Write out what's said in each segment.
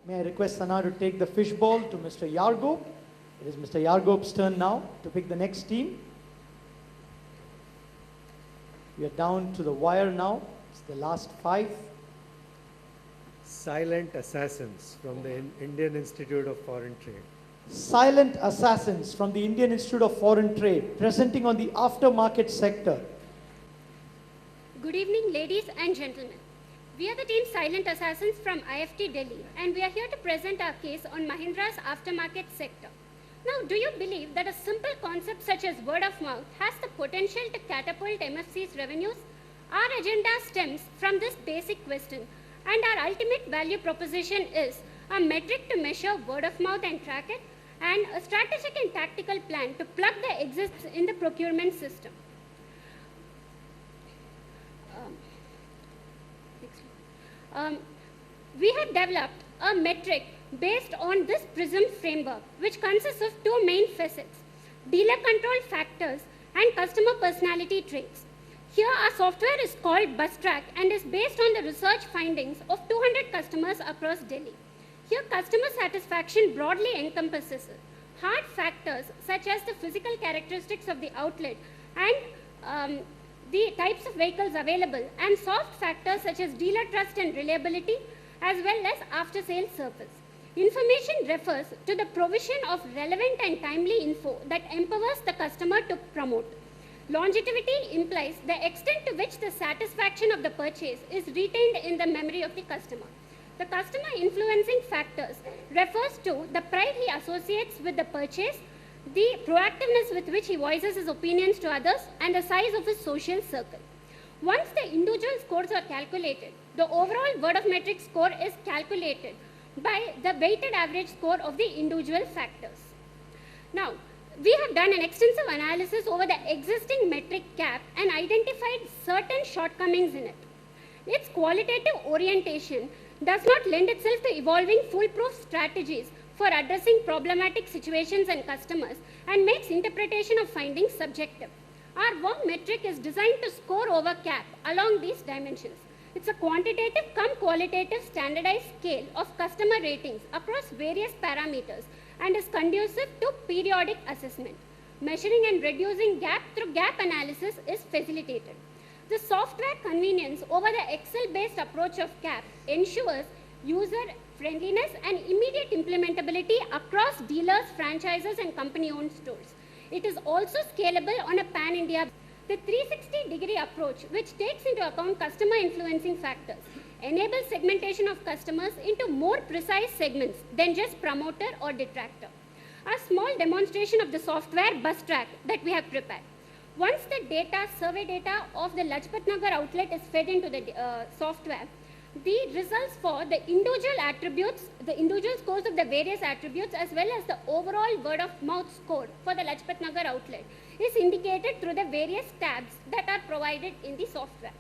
May I request Sana to take the fishbowl to Mr. Yargo. It is Mr. Yargo's turn now to pick the next team. We are down to the wire now. It's the last 5. Silent Assassins from the Indian Institute of Foreign Trade. Silent Assassins from the Indian Institute of Foreign Trade, presenting on the aftermarket sector. Good evening, ladies and gentlemen. We are the team Silent Assassins from IIFT Delhi, and we are here to present our case on Mahindra's aftermarket sector. Now, do you believe that a simple concept such as word of mouth has the potential to catapult MFC's revenues? Our agenda stems from this basic question, and our ultimate value proposition is a metric to measure word of mouth and track it, and a strategic and tactical plan to plug the exists in the procurement system. We have developed a metric based on this PRISM framework, which consists of 2 main facets: dealer control factors and customer personality traits. Here, our software is called BusTrack and is based on the research findings of 200 customers across Delhi. Here, customer satisfaction broadly encompasses hard factors such as the physical characteristics of the outlet and the types of vehicles available, and soft factors such as dealer trust and reliability, as well as after-sales service. Information refers to the provision of relevant and timely info that empowers the customer to promote. Longevity implies the extent to which the satisfaction of the purchase is retained in the memory of the customer. The customer influencing factors refers to the pride he associates with the purchase, the proactiveness with which he voices his opinions to others, and the size of his social circle. Once the individual scores are calculated, the overall word of metric score is calculated by the weighted average score of the individual factors. Now, we have done an extensive analysis over the existing metric cap and identified certain shortcomings in it. Its qualitative orientation does not lend itself to evolving foolproof strategies for addressing problematic situations and customers, and makes interpretation of findings subjective. Our work metric is designed to score over cap along these dimensions. It's a quantitative cum qualitative standardized scale of customer ratings across various parameters and is conducive to periodic assessment. Measuring and reducing gap through gap analysis is facilitated. The software convenience over the Excel-based approach of cap ensures user friendliness and immediate implementability across dealers, franchises, and company-owned stores. It is also scalable on a pan-India. The 360-degree approach, which takes into account customer influencing factors, enables segmentation of customers into more precise segments than just promoter or detractor. A small demonstration of the software BusTrack that we have prepared. Once the data, survey data of the Lajpat Nagar outlet is fed into the software, the results for the individual attributes, the individual scores of the various attributes, as well as the overall word of mouth score for the Lajpat Nagar outlet is indicated through the various tabs that are provided in the software.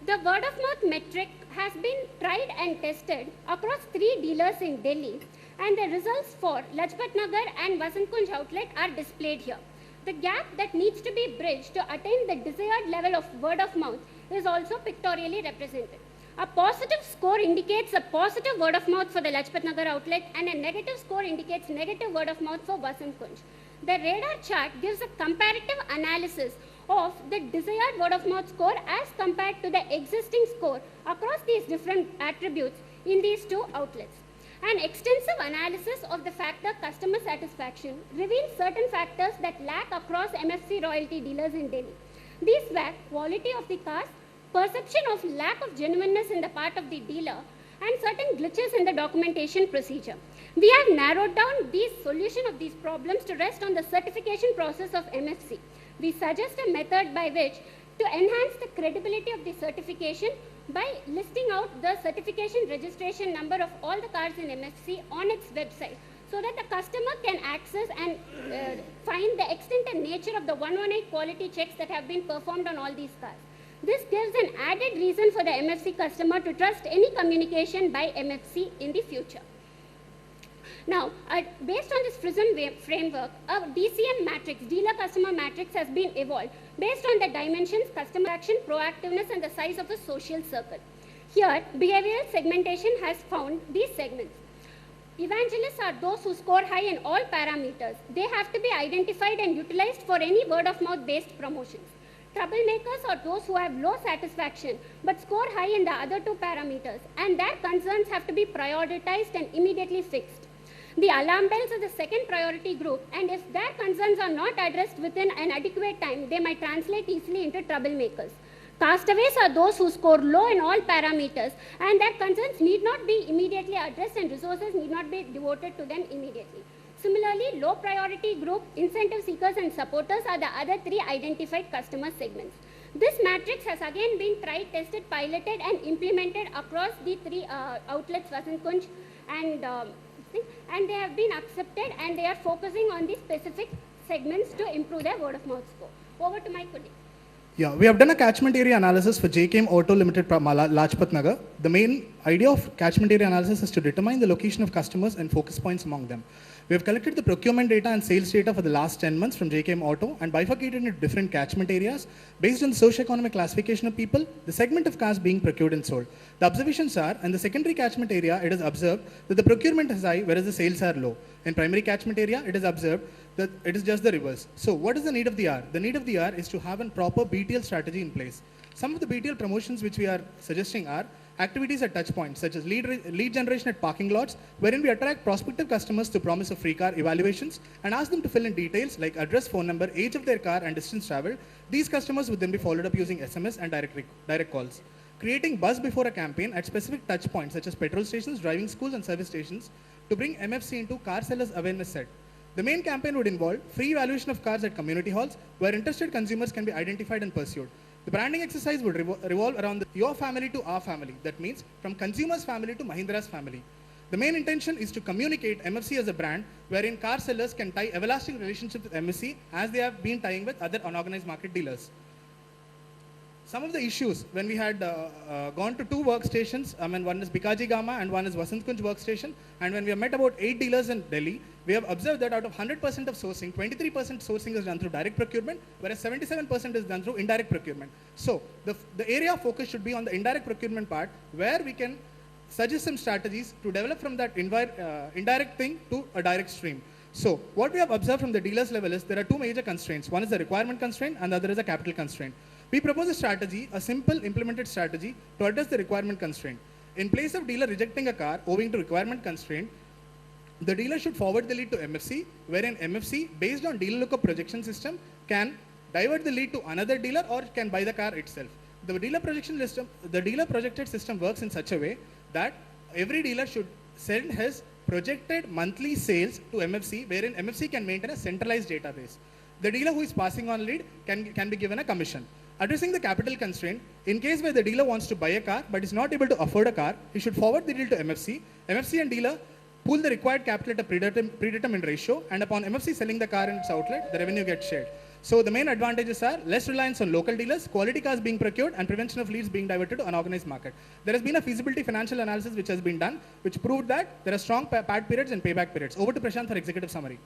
The word of mouth metric has been tried and tested across 3 dealers in Delhi, and the results for Lajpat Nagar and Vasant Kunj outlet are displayed here. The gap that needs to be bridged to attain the desired level of word of mouth is also pictorially represented. A positive score indicates a positive word of mouth for the Lajpat Nagar outlet, and a negative score indicates negative word of mouth for Vasant Kunj. The radar chart gives a comparative analysis of the desired word of mouth score as compared to the existing score across these different attributes in these 2 outlets. An extensive analysis of the factor customer satisfaction reveals certain factors that lack across MFC royalty dealers in Delhi. These were quality of the cars, perception of lack of genuineness in the part of the dealer, and certain glitches in the documentation procedure. We have narrowed down the solution of these problems to rest on the certification process of MFC. We suggest a method by which to enhance the credibility of the certification by listing out the certification registration number of all the cars in MFC on its website, so that the customer can access and find the extent and nature of the 118 quality checks that have been performed on all these cars. This gives an added reason for the MFC customer to trust any communication by MFC in the future. Now, based on this PRISM framework, a DCM matrix, dealer customer matrix, has been evolved based on the dimensions customer action, proactiveness, and the size of a social circle. Here, behavioral segmentation has found these segments. Evangelists are those who score high in all parameters. They have to be identified and utilized for any word-of-mouth based promotions. Troublemakers are those who have low satisfaction but score high in the other two parameters, and their concerns have to be prioritized and immediately fixed. The alarm bells are the second priority group, and if their concerns are not addressed within an adequate time, they might translate easily into troublemakers. Castaways are those who score low in all parameters, and their concerns need not be immediately addressed and resources need not be devoted to them immediately. Similarly, low priority group, incentive seekers and supporters are the other three identified customer segments. This matrix has again been tried, tested, piloted and implemented across the three outlets, Vasant Kunj and they have been accepted, and they are focusing on the specific segments to improve their word of mouth score. Over to my colleague. Yeah, we have done a catchment area analysis for JKM Auto Limited, Lajpat Nagar. The main idea of catchment area analysis is to determine the location of customers and focus points among them. We have collected the procurement data and sales data for the last 10 months from JKM Auto and bifurcated into different catchment areas based on the socio-economic classification of people, the segment of cars being procured and sold. The observations are, in the secondary catchment area, it is observed that the procurement is high, whereas the sales are low. In primary catchment area, it is observed that it is just the reverse. So what is the need of the hour? The need of the hour is to have a proper BTL strategy in place. Some of the BTL promotions which we are suggesting are activities at touch points, such as lead generation at parking lots, wherein we attract prospective customers to promise of free car evaluations and ask them to fill in details like address, phone number, age of their car and distance traveled. These customers would then be followed up using SMS and direct calls. Creating buzz before a campaign at specific touch points, such as petrol stations, driving schools and service stations, to bring MFC into car sellers awareness set. The main campaign would involve free evaluation of cars at community halls, where interested consumers can be identified and pursued. The branding exercise would revolve around your family to our family. That means from consumer's family to Mahindra's family. The main intention is to communicate MFC as a brand, wherein car sellers can tie everlasting relationships with MFC as they have been tying with other unorganized market dealers. Some of the issues when we had gone to two workstations, one is Bikaji Gama and one is Vasant Kunj workstation, and when we have met about 8 dealers in Delhi, we have observed that out of 100% of sourcing, 23% sourcing is done through direct procurement, whereas 77% is done through indirect procurement. So the area of focus should be on the indirect procurement part, where we can suggest some strategies to develop from that indirect thing to a direct stream. So what we have observed from the dealers level is there are two major constraints. One is the requirement constraint and the other is a capital constraint. We propose a strategy, a simple implemented strategy to address the requirement constraint. In place of dealer rejecting a car owing to requirement constraint, the dealer should forward the lead to MFC, wherein MFC, based on dealer lookup projection system, can divert the lead to another dealer or can buy the car itself. The dealer projected system works in such a way that every dealer should send his projected monthly sales to MFC, wherein MFC can maintain a centralized database. The dealer who is passing on lead can be given a commission. Addressing the capital constraint, in case where the dealer wants to buy a car but is not able to afford a car, he should forward the deal to MFC. MFC and dealer pool the required capital at a predetermined ratio, and upon MFC selling the car in its outlet, the revenue gets shared. So the main advantages are less reliance on local dealers, quality cars being procured, and prevention of leads being diverted to unorganized market. There has been a feasibility financial analysis which has been done, which proved that there are strong pad periods and payback periods. Over to Prashant for executive summary.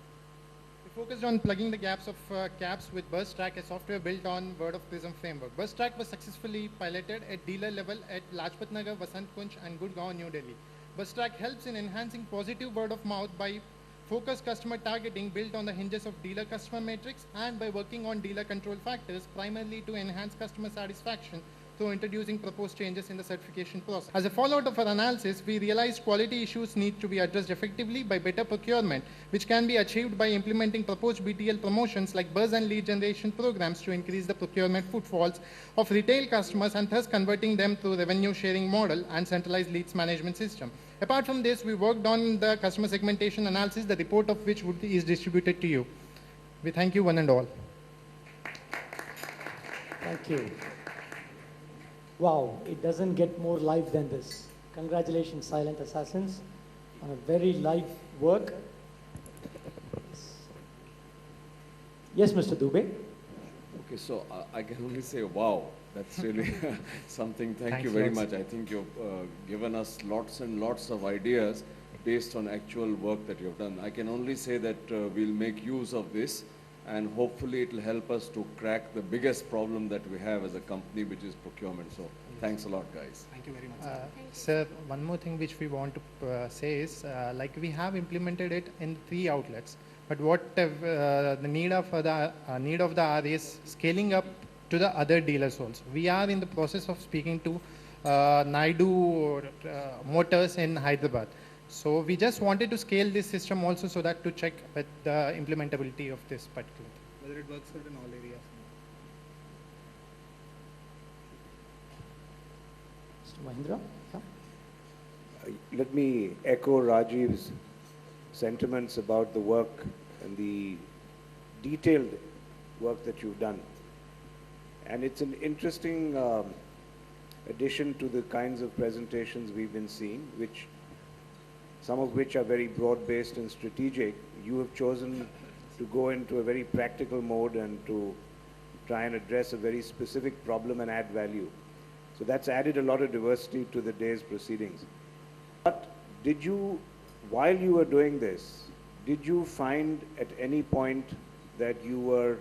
Focused on plugging the gaps of caps with BuzzTrack, a software built on Word of Prism framework. BuzzTrack was successfully piloted at dealer level at Lajpat Nagar, Vasant Kunj and Gurgaon, New Delhi. BuzzTrack helps in enhancing positive word of mouth by focused customer targeting built on the hinges of dealer customer matrix and by working on dealer control factors primarily to enhance customer satisfaction through introducing proposed changes in the certification process. As a follow-up of our analysis, we realized quality issues need to be addressed effectively by better procurement, which can be achieved by implementing proposed BTL promotions like buzz and lead generation programs to increase the procurement footfalls of retail customers and thus converting them to revenue sharing model and centralized leads management system. Apart from this, we worked on the customer segmentation analysis, the report of which is distributed to you. We thank you one and all. Thank you. Wow, it doesn't get more live than this. Congratulations, Silent Assassins, on a very live work. Yes, Mr. Dubey. Okay, so I can only say, wow, that's really something. Thank you very much. I think you've given us lots and lots of ideas based on actual work that you've done. I can only say that we'll make use of this and hopefully it will help us to crack the biggest problem that we have as a company, which is procurement. So thanks a lot, guys. Thank you very much. Sir, one more thing which we want to say is, like we have implemented it in 3 outlets, but what the need of the hour is scaling up to the other dealers also. We are in the process of speaking to Naidu Motors in Hyderabad. So we just wanted to scale this system also so that to check with the implementability of this particular. Whether it works out in all areas. Mr. Mahindra? Yeah. Let me echo Rajiv's sentiments about the work and the detailed work that you've done. And it's an interesting addition to the kinds of presentations we've been seeing, some of which are very broad-based and strategic. You have chosen to go into a very practical mode and to try and address a very specific problem and add value. So that's added a lot of diversity to the day's proceedings. But did you, while you were doing this, did you find at any point that you were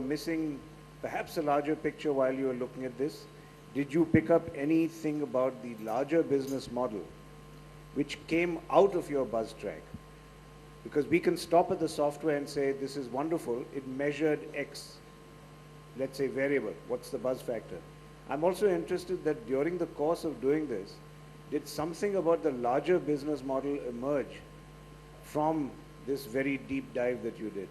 missing perhaps a larger picture while you were looking at this? Did you pick up anything about the larger business model which came out of your buzz track? Because we can stop at the software and say, this is wonderful, it measured X, let's say variable, what's the buzz factor? I'm also interested that during the course of doing this, did something about the larger business model emerge from this very deep dive that you did?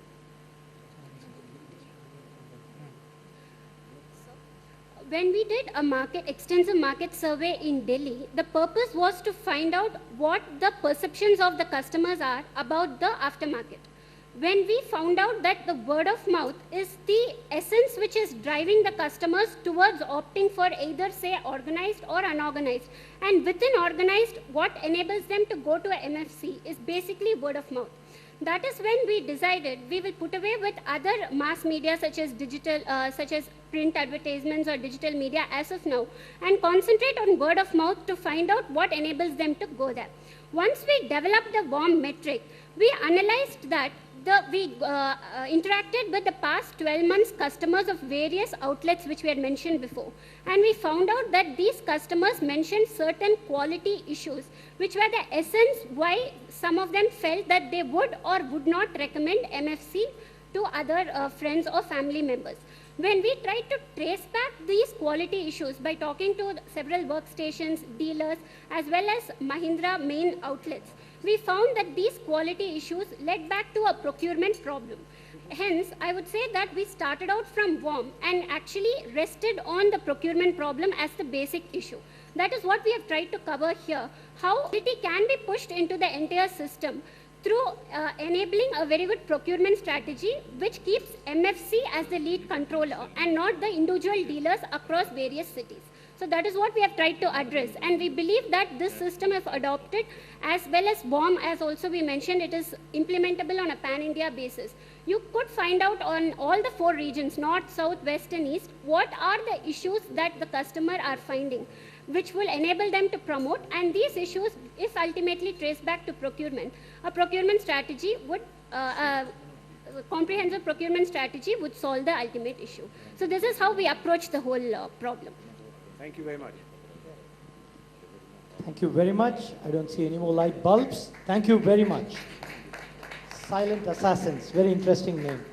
When we did a extensive market survey in Delhi, the purpose was to find out what the perceptions of the customers are about the aftermarket. When we found out that the word of mouth is the essence which is driving the customers towards opting for either say organized or unorganized, and within organized, what enables them to go to a MFC is basically word of mouth. That is when we decided we will put away with other mass media such as digital, such as print advertisements or digital media as of now, and concentrate on word of mouth to find out what enables them to go there. Once we developed the warm metric, we analyzed that we interacted with the past 12 months customers of various outlets which we had mentioned before, and we found out that these customers mentioned certain quality issues which were the essence why some of them felt that they would or would not recommend MFC to other friends or family members. When we tried to trace back these quality issues by talking to several workstations, dealers, as well as Mahindra main outlets, we found that these quality issues led back to a procurement problem. Hence, I would say that we started out from warm and actually rested on the procurement problem as the basic issue. That is what we have tried to cover here, how quality can be pushed into the entire system through enabling a very good procurement strategy which keeps MFC as the lead controller and not the individual dealers across various cities. So that is what we have tried to address, and we believe that this system, if adopted, as well as BOM, as also we mentioned, it is implementable on a pan-India basis. You could find out on all the 4 regions, north, south, west and east, what are the issues that the customer are finding, which will enable them to promote, and these issues, if ultimately traced back to procurement, a procurement strategy would, a comprehensive procurement strategy would solve the ultimate issue. So this is how we approach the whole problem. Thank you very much. Thank you very much. I don't see any more light bulbs. Thank you very much. Silent Assassins, very interesting name.